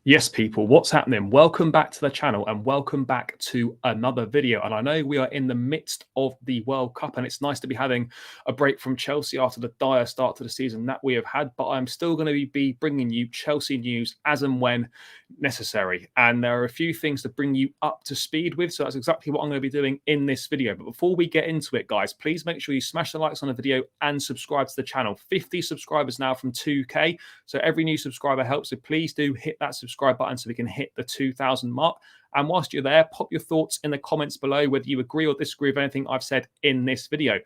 Yes, people, what's happening? Welcome back to the channel and welcome back to another video. And I know we are in the midst of the World Cup and it's nice to be having a break from Chelsea after the dire start to the season that we have had, but I'm still going to be bringing you Chelsea news as and when necessary. And there are a few things to bring you up to speed with. So that's exactly what I'm going to be doing in this video. But before we get into it, guys, please make sure you smash the likes on the video and subscribe to the channel. 50 subscribers now from 2K. So every new subscriber helps. So please do hit that subscribe button so we can hit the 2,000 mark. And whilst you're there, pop your thoughts in the comments below, whether you agree or disagree with anything I've said in this video.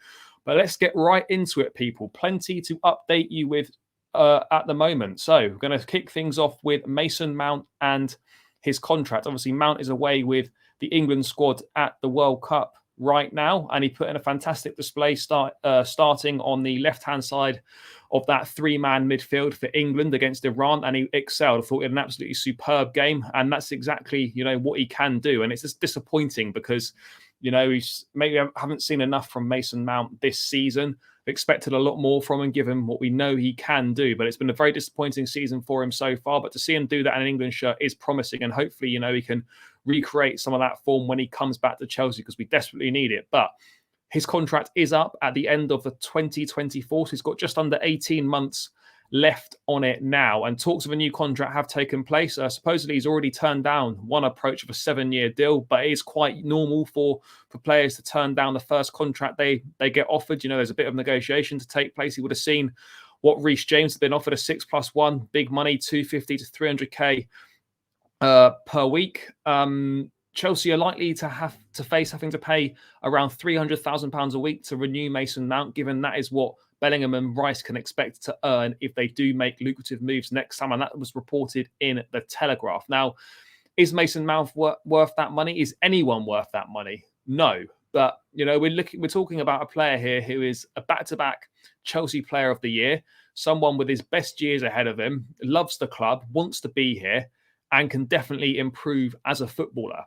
But let's get right into it, people. Plenty to update you with at the moment. So we're going to kick things off with Mason Mount and his contract. Obviously, Mount is away with the England squad at the World Cup right now, and he put in a fantastic display starting on the left-hand side of that three-man midfield for England against Iran, and he excelled. I thought he had an absolutely superb game, and that's exactly, what he can do. And it's just disappointing because, he's maybe haven't seen enough from Mason Mount this season. Expected a lot more from him, given what we know he can do. But it's been a very disappointing season for him so far. But to see him do that in an England shirt is promising, and hopefully, he can recreate some of that form when he comes back to Chelsea because we desperately need it. But his contract is up at the end of the 2024. So he's got just under 18 months left on it now. And talks of a new contract have taken place. Supposedly, he's already turned down one approach of a 7-year deal, but it is quite normal for players to turn down the first contract they get offered. There's a bit of negotiation to take place. He would have seen what Reece James had been offered, a 6+1, big money, 250 to 300k per week. Chelsea are likely to have to face having to pay around £300,000 a week to renew Mason Mount, given that is what Bellingham and Rice can expect to earn if they do make lucrative moves next summer. And that was reported in the Telegraph. Now, is Mason Mount worth that money? Is anyone worth that money? No. But, we're talking about a player here who is a back-to-back Chelsea Player of the Year, someone with his best years ahead of him, loves the club, wants to be here, and can definitely improve as a footballer.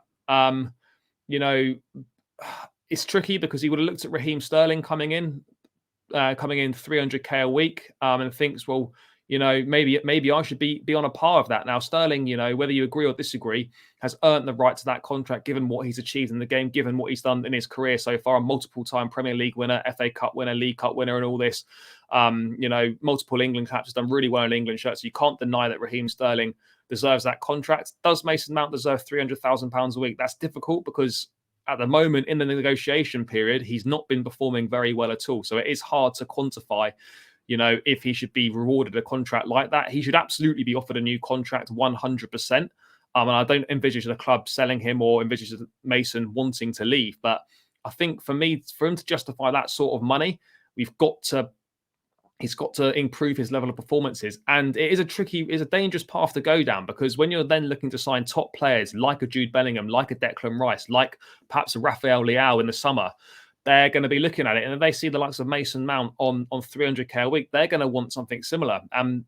It's tricky because he would have looked at Raheem Sterling coming in 300k a week, and thinks, well, maybe I should be on a par of that. Now, Sterling, whether you agree or disagree, has earned the right to that contract, given what he's achieved in the game, given what he's done in his career so far, a multiple-time Premier League winner, FA Cup winner, League Cup winner, and all this. Multiple England caps, has done really well in England shirts. So you can't deny that Raheem Sterling deserves that contract. Does Mason Mount deserve £300,000 a week? That's difficult because at the moment in the negotiation period, he's not been performing very well at all. So it is hard to quantify, if he should be rewarded a contract like that. He should absolutely be offered a new contract 100%. And I don't envisage the club selling him or envisage Mason wanting to leave. But I think for him to justify that sort of money, he's got to improve his level of performances. And it is a dangerous path to go down, because when you're then looking to sign top players like a Jude Bellingham, like a Declan Rice, like perhaps a Rafael Leao in the summer, they're going to be looking at it. And if they see the likes of Mason Mount on 300k a week, they're going to want something similar. And,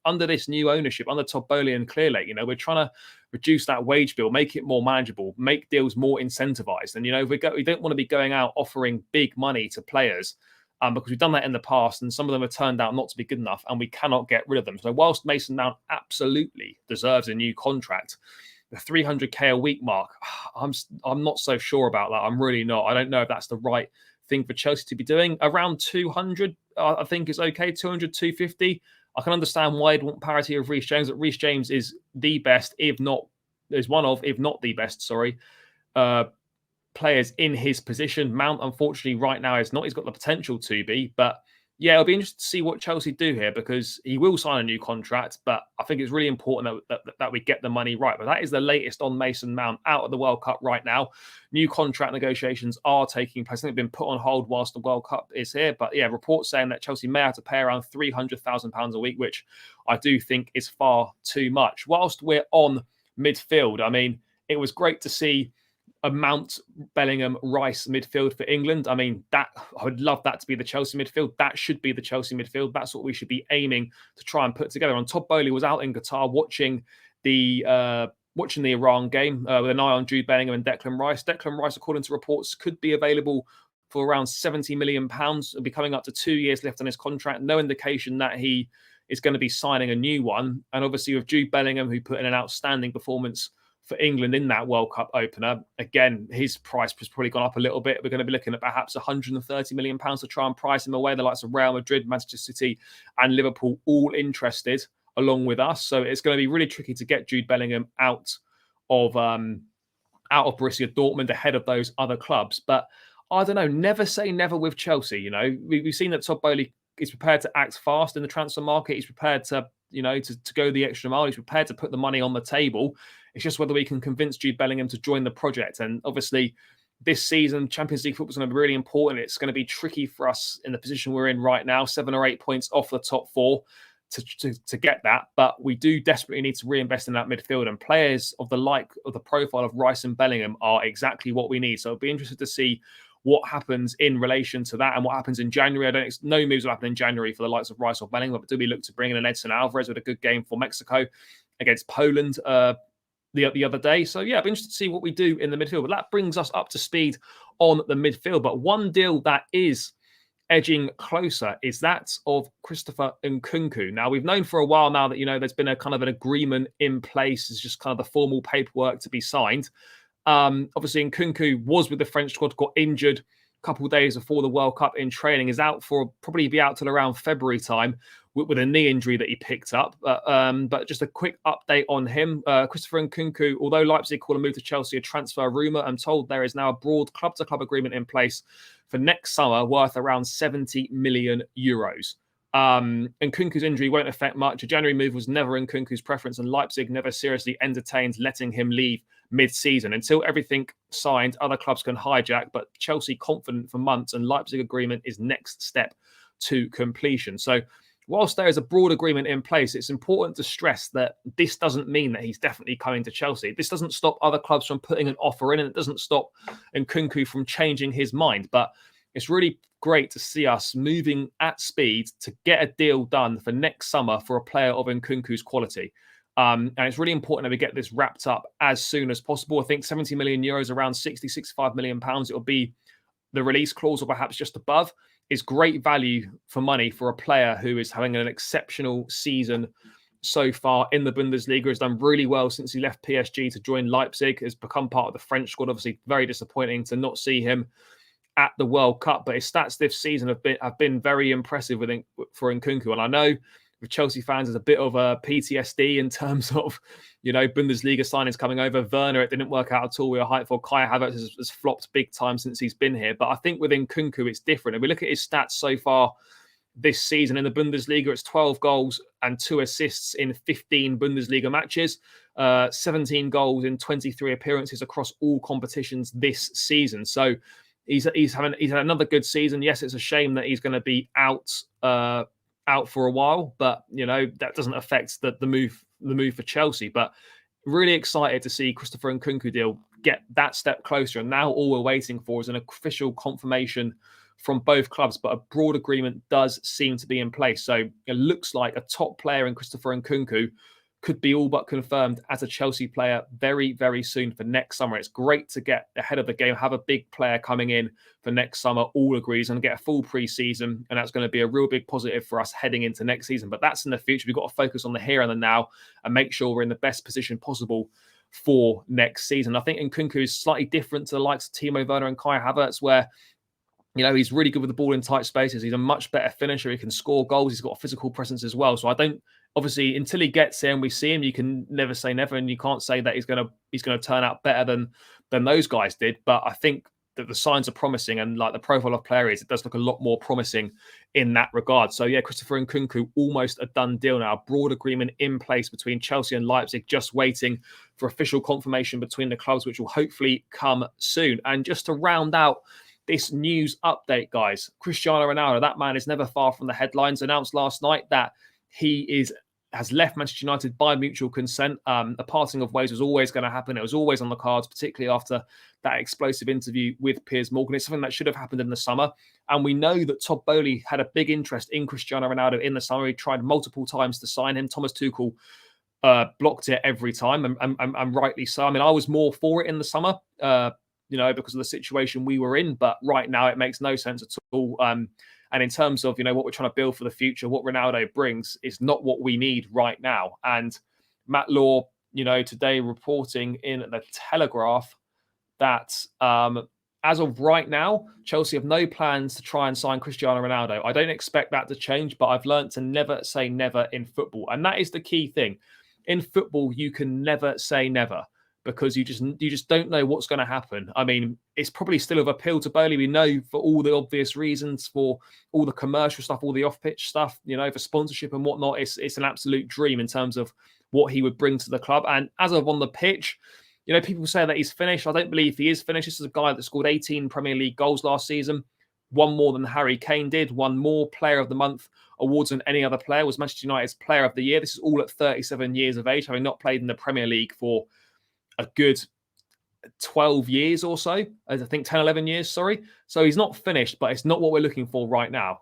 under this new ownership, under Todd Boehly and Clearlake, we're trying to reduce that wage bill, make it more manageable, make deals more incentivized. And, we don't want to be going out offering big money to players, because we've done that in the past and some of them have turned out not to be good enough and we cannot get rid of them. So whilst Mason Mount absolutely deserves a new contract, the 300k a week mark, I'm not so sure about that. I'm really not. I don't know if that's the right thing for Chelsea to be doing. Around 200, I think is okay. 200, 250. I can understand why you'd want parity of Reece James. But Reece James is the best, if not the best, players in his position. Mount, unfortunately, right now is not. He's got the potential to be, but yeah, it'll be interesting to see what Chelsea do here, because he will sign a new contract, but I think it's really important that we get the money right. But that is the latest on Mason Mount out of the World Cup right now. New contract negotiations are taking place. I think they've been put on hold whilst the World Cup is here. But yeah, reports saying that Chelsea may have to pay around £300,000 a week, which I do think is far too much. Whilst we're on midfield, I mean, it was great to see a Mount, Bellingham, Rice midfield for England. I mean, I would love that to be the Chelsea midfield. That should be the Chelsea midfield. That's what we should be aiming to try and put together. And Todd Boehly was out in Qatar watching the Iran game with an eye on Jude Bellingham and Declan Rice. Declan Rice, according to reports, could be available for around £70 million. It'll be coming up to 2 years left on his contract. No indication that he is going to be signing a new one. And obviously with Jude Bellingham, who put in an outstanding performance for England in that World Cup opener, again, his price has probably gone up a little bit. We're going to be looking at perhaps £130 million to try and price him away. The likes of Real Madrid, Manchester City and Liverpool all interested along with us. So it's going to be really tricky to get Jude Bellingham out of Borussia Dortmund ahead of those other clubs. But I don't know, never say never with Chelsea. You know, we've seen that Todd Boehly is prepared to act fast in the transfer market. He's prepared to, you know, to go the extra mile. He's prepared to put the money on the table. It's just whether we can convince Jude Bellingham to join the project. And obviously, this season, Champions League football is going to be really important. It's going to be tricky for us in the position we're in right now, 7 or 8 points off the top 4 to get that. But we do desperately need to reinvest in that midfield, and players of the profile of Rice and Bellingham are exactly what we need. So I'll be interested to see what happens in relation to that and what happens in January. No moves will happen in January for the likes of Rice or Bellingham, but do we look to bring in an Edson Alvarez with a good game for Mexico against Poland the other day? So yeah, I'll be interested to see what we do in the midfield. But that brings us up to speed on the midfield. But one deal that is edging closer is that of Christopher Nkunku. Now, we've known for a while now that, you know, there's been a kind of an agreement in place. It's just kind of the formal paperwork to be signed. Obviously, Nkunku was with the French squad, got injured a couple of days before the World Cup in training, is out for probably be out till around February time with a knee injury that he picked up. But just a quick update on him. Christopher Nkunku, although Leipzig call a move to Chelsea a transfer rumour, I'm told there is now a broad club-to-club agreement in place for next summer worth around €70 million. Nkunku's injury won't affect much. A January move was never Nkunku's preference, and Leipzig never seriously entertained letting him leave mid-season. Until everything signed, other clubs can hijack, but Chelsea confident for months, and Leipzig agreement is next step to completion. So whilst there is a broad agreement in place, it's important to stress that this doesn't mean that he's definitely coming to Chelsea. This doesn't stop other clubs from putting an offer in, and it doesn't stop Nkunku from changing his mind. But it's really great to see us moving at speed to get a deal done for next summer for a player of Nkunku's quality. And it's really important that we get this wrapped up as soon as possible. I think €70 million, around £65 million. It'll be the release clause or perhaps just above, is great value for money for a player who is having an exceptional season so far in the Bundesliga, has done really well since he left PSG to join Leipzig, has become part of the French squad. Obviously, very disappointing to not see him at the World Cup, but his stats this season have been very impressive for Nkunku. And I know with Chelsea fans, there's a bit of a PTSD in terms of, you know, Bundesliga signings coming over. Werner, it didn't work out at all. We were hyped for. Kai Havertz has flopped big time since he's been here. But I think with Nkunku, it's different. If we look at his stats so far this season in the Bundesliga, it's 12 goals and 2 assists in 15 Bundesliga matches, 17 goals in 23 appearances across all competitions this season. So he's had another good season. Yes, it's a shame that he's going to be out for a while, but you know that doesn't affect the move for Chelsea. But really excited to see Christopher Nkunku deal get that step closer. And now all we're waiting for is an official confirmation from both clubs. But a broad agreement does seem to be in place. So it looks like a top player in Christopher Nkunku could be all but confirmed as a Chelsea player very, very soon for next summer. It's great to get ahead of the game, have a big player coming in for next summer, all agrees, and get a full pre-season. And that's going to be a real big positive for us heading into next season. But that's in the future. We've got to focus on the here and the now and make sure we're in the best position possible for next season. I think Nkunku is slightly different to the likes of Timo Werner and Kai Havertz, where you know, he's really good with the ball in tight spaces. He's a much better finisher. He can score goals. He's got a physical presence as well. So I don't, obviously, until he gets here and we see him, you can never say never, and you can't say that he's going to turn out better than those guys did. But I think that the signs are promising, and like the profile of player is, it does look a lot more promising in that regard. So yeah, Christopher Nkunku, almost a done deal now. Broad agreement in place between Chelsea and Leipzig, just waiting for official confirmation between the clubs, which will hopefully come soon. And just to round out this news update, guys, Cristiano Ronaldo, that man is never far from the headlines, announced last night that he has left Manchester United by mutual consent. A parting of ways was always going to happen. It was always on the cards, particularly after that explosive interview with Piers Morgan. It's something that should have happened in the summer. And we know that Todd Boehly had a big interest in Cristiano Ronaldo in the summer. He tried multiple times to sign him. Thomas Tuchel blocked it every time, and rightly so. I mean, I was more for it in the summer, because of the situation we were in. But right now, it makes no sense at all. And in terms of, what we're trying to build for the future, what Ronaldo brings is not what we need right now. And Matt Law, today reporting in the Telegraph that as of right now, Chelsea have no plans to try and sign Cristiano Ronaldo. I don't expect that to change, but I've learned to never say never in football. And that is the key thing. In football, you can never say never because you just don't know what's going to happen. I mean, it's probably still of appeal to Bowley. We know for all the obvious reasons, for all the commercial stuff, all the off-pitch stuff, for sponsorship and whatnot. It's an absolute dream in terms of what he would bring to the club. And as of on the pitch, people say that he's finished. I don't believe he is finished. This is a guy that scored 18 Premier League goals last season, one more than Harry Kane did, won more Player of the Month awards than any other player, was Manchester United's Player of the Year. This is all at 37 years of age, having not played in the Premier League for a good 12 years or so, I think 10, 11 years, sorry. So he's not finished, but it's not what we're looking for right now,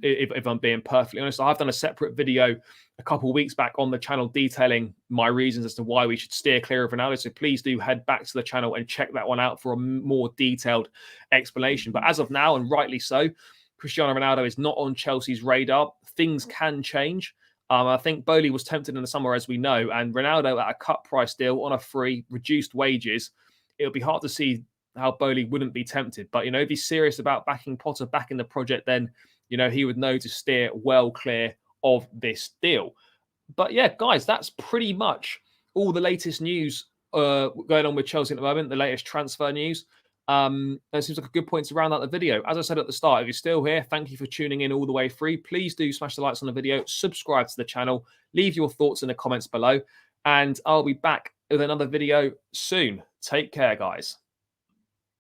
if I'm being perfectly honest. I've done a separate video a couple of weeks back on the channel detailing my reasons as to why we should steer clear of Ronaldo. So please do head back to the channel and check that one out for a more detailed explanation. But as of now, and rightly so, Cristiano Ronaldo is not on Chelsea's radar. Things can change. I think Bowley was tempted in the summer, as we know, and Ronaldo at a cut price deal on a free, reduced wages. It'll be hard to see how Bowley wouldn't be tempted. But, if he's serious about backing Potter back in the project, then, he would know to steer well clear of this deal. But yeah, guys, that's pretty much all the latest news going on with Chelsea at the moment, the latest transfer news. That seems like a good point to round out the video. As I said at the start, if you're still here, thank you for tuning in all the way through. Please do smash the likes on the video, subscribe to the channel, leave your thoughts in the comments below, and I'll be back with another video soon. Take care, guys.